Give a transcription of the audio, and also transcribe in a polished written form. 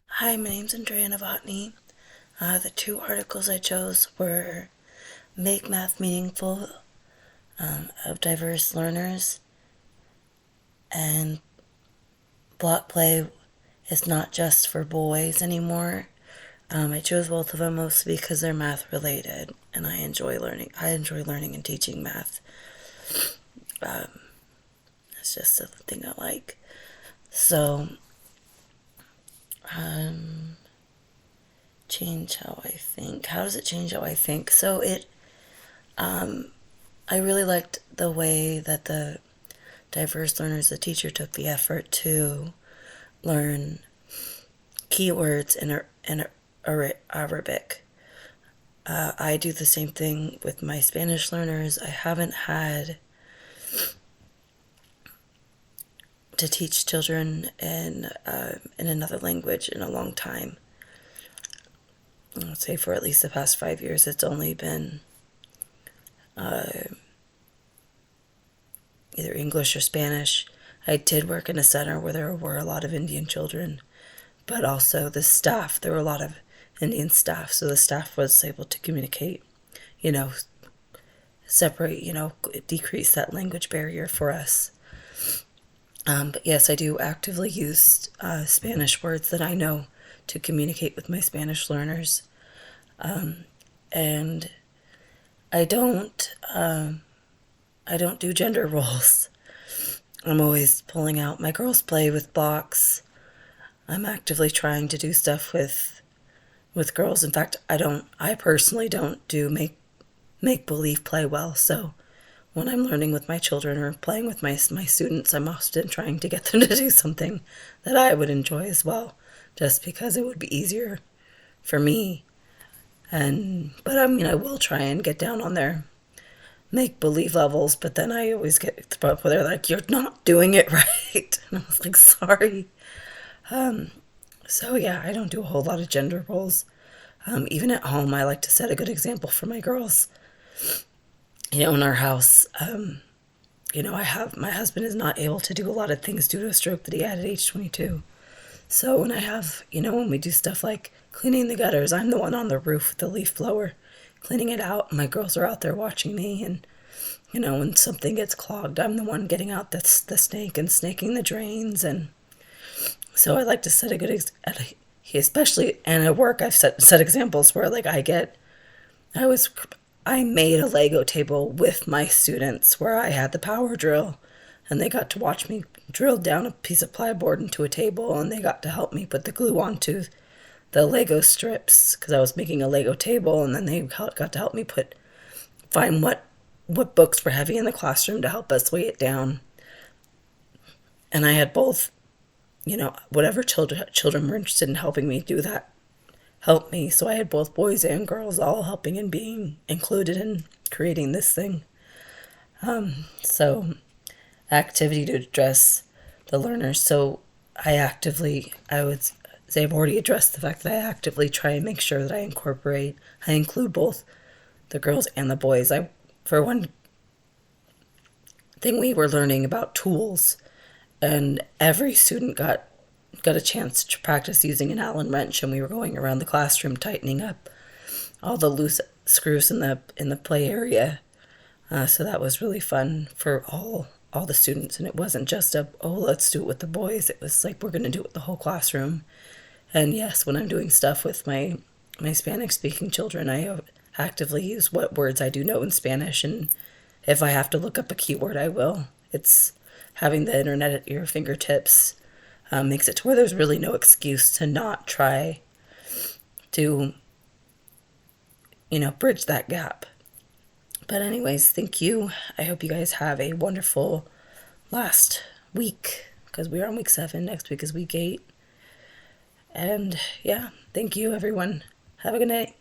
Hi, my name's Andrea Novotny. The two articles I chose were Make Math Meaningful of Diverse Learners and Block Play is Not Just for Boys Anymore. I chose both of them mostly because they're math related and I enjoy learning. I enjoy learning and teaching math. It's just a thing I like. So, change how I think. How does it change how I think? I really liked the way that the diverse learners, the teacher took the effort to learn keywords in Arabic. I do the same thing with my Spanish learners. I haven't had to teach children in another language in a long time. I would say for at least the past 5 years, it's only been either English or Spanish. I did work in a center where there were a lot of Indian children, but also the staff, there were a lot of Indian staff, so the staff was able to communicate, you know, separate, decrease that language barrier for us. But yes, I do actively use Spanish words that I know to communicate with my Spanish learners. And I don't, I don't do gender roles. I'm always pulling out. My girls play with blocks. I'm actively trying to do stuff with girls. In fact, I personally don't do make believe play well. So when I'm learning with my children or playing with my students, I'm often trying to get them to do something that I would enjoy as well, just because it would be easier for me. But I mean, I will try and get down on their make believe levels, but then I always get to the point where they're like, "You're not doing it right," and I was like, "Sorry." So yeah, I don't do a whole lot of gender roles. Even at home, I like to set a good example for my girls. In our house, I have my husband is not able to do a lot of things due to a stroke that he had at age 22. So when we do stuff like cleaning the gutters, I'm the one on the roof with the leaf blower, cleaning it out. My girls are out there watching me, and when something gets clogged, I'm the one getting out the snake and snaking the drains. And so I like to set a good, especially and at work, I've set examples where like I was I made a Lego table with my students where I had the power drill and they got to watch me drill down a piece of plyboard into a table and they got to help me put the glue onto the Lego strips because I was making a Lego table, and then they got to help me find what books were heavy in the classroom to help us weigh it down. And I had both, whatever children were interested in helping me do that help me. So I had both boys and girls all helping and being included in creating this thing. So activity to address the learners. So I would say I've already addressed the fact that I actively try and make sure that I include both the girls and the boys. For one thing, we were learning about tools, and every student got a chance to practice using an Allen wrench, and we were going around the classroom tightening up all the loose screws in the play area. So that was really fun for all the students, and it wasn't just let's do it with the boys. It was like we're going to do it with the whole classroom. And yes, when I'm doing stuff with my Spanish speaking children, I actively use what words I do know in Spanish, and if I have to look up a keyword, I will. It's having the internet at your fingertips makes it to where there's really no excuse to not try to, bridge that gap. But anyways, thank you. I hope you guys have a wonderful last week, because we are on week 7. Next week is week 8. And yeah, thank you, everyone. Have a good night.